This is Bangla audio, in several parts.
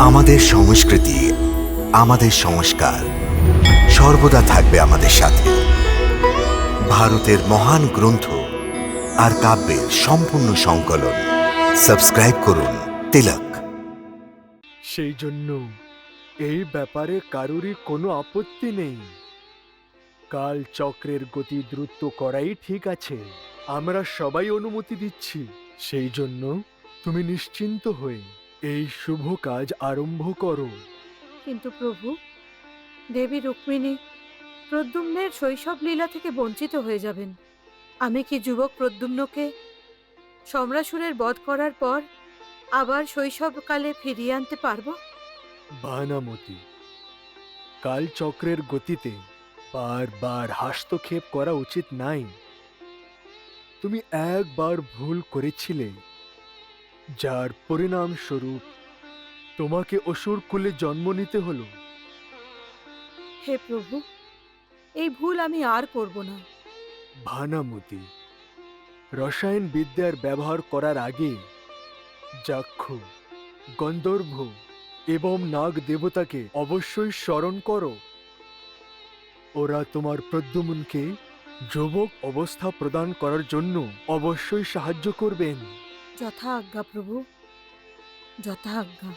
আমাদের সংস্কৃতি, আমাদের সংস্কার সর্বদা থাকবে আমাদের সাথে। ভারতের মহান গ্রন্থ আর কাব্যের সম্পূর্ণ সংকলন। সাবস্ক্রাইব করুন তিলক। সেই জন্য এই ব্যাপারে কারোরই কোনো আপত্তি নেই। কাল চক্রের গতি দ্রুত করাই ঠিক আছে। আমরা সবাই অনুমতি দিচ্ছি। সেই জন্য তুমি নিশ্চিন্ত হয়ে এই শুভ কাজ আরম্ভ করো। কিন্তু প্রভু, দেবী রুক্মিণী প্রদ্যুম্নের শৈশব লীলা থেকে বঞ্চিত হয়ে যাবেন। আমি কি যুবক প্রদ্যুম্নকে সম্রাসুরের বধ করার পর আবার শৈশবকালে ফিরিয়ে আনতে পারবো? বানামতি, কাল চক্রের গতিতে বারবার হস্তক্ষেপ করা উচিত নাই। তুমি একবার ভুল করেছিলে, যার পরিণাম স্বরূপ তোমাকে অসুর কুলে জন্ম নিতে হলো। হে প্রভু, এই ভুল আমি আর করব না। ভানামতি, রসায়ন বিদ্যার ব্যবহার করার আগে যক্ষ, গন্ধর্ভ এবং নাগ দেবতাকে অবশ্যই স্মরণ করো। ওরা তোমার প্রদ্যুম্নকে যুবক অবস্থা প্রদান করার জন্য অবশ্যই সাহায্য করবেন। যথা আজ্ঞা প্রভু, যথা আজ্ঞা।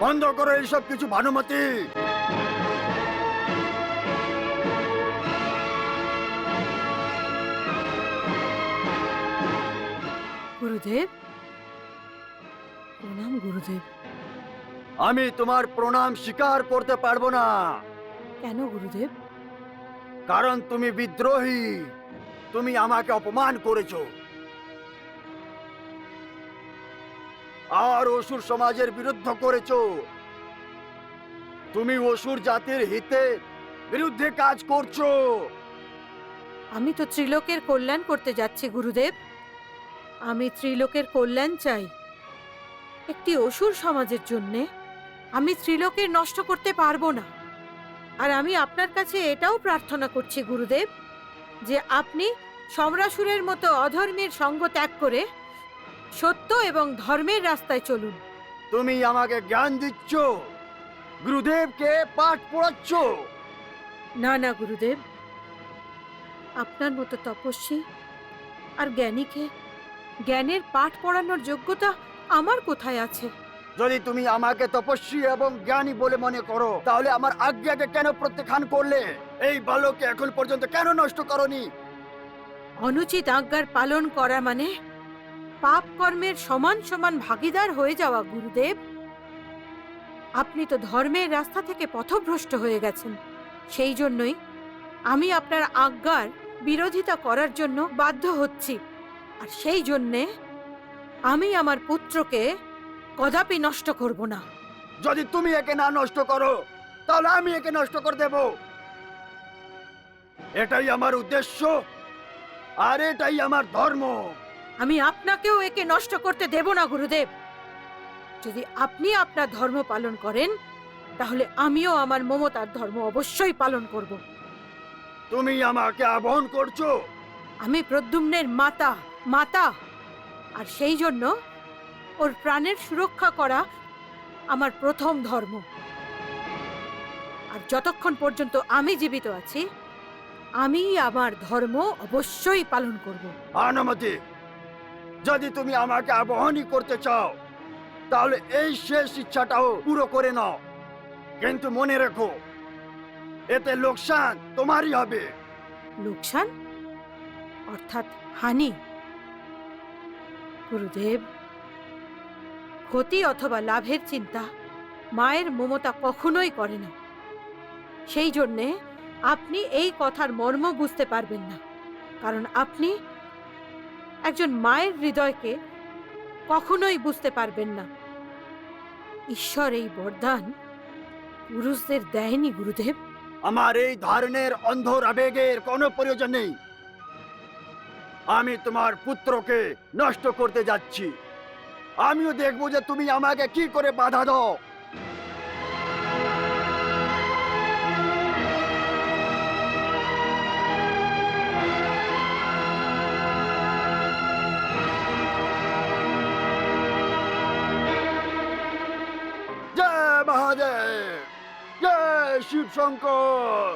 বন্ধ করো এইসব কিছু, ভানুমতি। গুরুদেব, প্রণাম গুরুদেব। আমি তোমার প্রণাম স্বীকার করতে পারবো না, কেন গুরুদেব? কারণ তুমি বিদ্রোহী। তুমি আমাকে অপমান করেছো আর অসুর সমাজের বিরুদ্ধে করেছো। তুমি অসুর জাতির হিতে বিরুদ্ধে কাজ করছো। আমি তো ত্রিলোকের কল্যাণ করতে যাচ্ছি গুরুদেব। আমি ত্রিলোকের কল্যাণ চাই। একটি অসুর সমাজের জন্যে আমি ত্রিলোকের নষ্ট করতে পারবো না। আর আমি আপনার কাছে এটাও প্রার্থনা করছি গুরুদেব, যে আপনি সম্রাসুরের মতো অধর্মের সঙ্গ ত্যাগ করে সত্য এবং ধর্মের রাস্তায় চলুন। তুমি আমাকে জ্ঞান দিচ্ছ, গুরুদেবকে পাঠ পড়াচ্ছ। না না গুরুদেব, আপনার মতো তপস্বী আর জ্ঞানীকে জ্ঞানের পাঠ পড়ানোর যোগ্যতা আমার কোথায় আছে? যদি তুমি আমাকে তপস্বী এবং জ্ঞানী বলে মনে করো, তাহলে আমার আজ্ঞাকে কেন প্রত্যাখ্যান করলে? এই বালককে এখন পর্যন্ত কেন নষ্ট করনি? অনুচিত আজ্ঞার পালন করা মানে পাপ কর্মের সমান সমান ভাগীদার হয়ে যাওয়া গুরুদেব। আপনি তো ধর্মের রাস্তা থেকে পথভ্রষ্ট হয়ে গেছেন। সেই জন্যই আমি আপনার আজ্ঞার বিরোধিতা করার জন্য বাধ্য হচ্ছি। আর সেই জন্যে আমি আমার পুত্রকে কদাপি নষ্ট করব না। যদি তুমি একে না নষ্ট করো, তাহলে আমি একে নষ্ট করে দেব। এটাই আমার উদ্দেশ্য আর এটাই আমার ধর্ম। আমি আপনাকেও একে নষ্ট করতে দেব না গুরুদেব। যদি আপনি আপনার ধর্ম পালন করেন তাহলে আমিও আমার মমতার ধর্ম অবশ্যই পালন করব। তুমি আমাকে আবাহন করছো? আমি প্রদ্যুম্নের মাতা মাতা আর সেই জন্য ওর প্রাণের সুরক্ষা করা আমার প্রথম ধর্ম। আর যতক্ষণ পর্যন্ত আমি জীবিত আছি আমি আমার ধর্ম অবশ্যই পালন করব। আনুমতি, যদি তুমি আমাকে আবাহনই করতে চাও তাহলে এই শেষ ইচ্ছাটাও পুরো করে নাও, কিন্তু মনে রেখো এতে লোকসান তোমারই হবে। লোকসান অর্থাৎ হানি? গুরুদেব, ক্ষতি অথবা লাভের চিন্তা মায়ের মমতা কখনোই করে না। সেই জন্যে আপনি এই কথার মর্ম বুঝতে পারবেন না, কারণ আপনি একজন মায়ের হৃদয়কে কখনোই বুঝতে পারবেন না। ঈশ্বর এই বরদান পুরুষদের দেয়নি গুরুদেব। আমার এই ধরনের অন্ধ আবেগের কোনো প্রয়োজন নেই। আমি তোমার পুত্রকে নষ্ট করতে যাচ্ছি। আমিও দেখবো যে তুমি আমাকে কি করে বাধা দাও। জয় মহাদেব, জয় শিব শঙ্কর।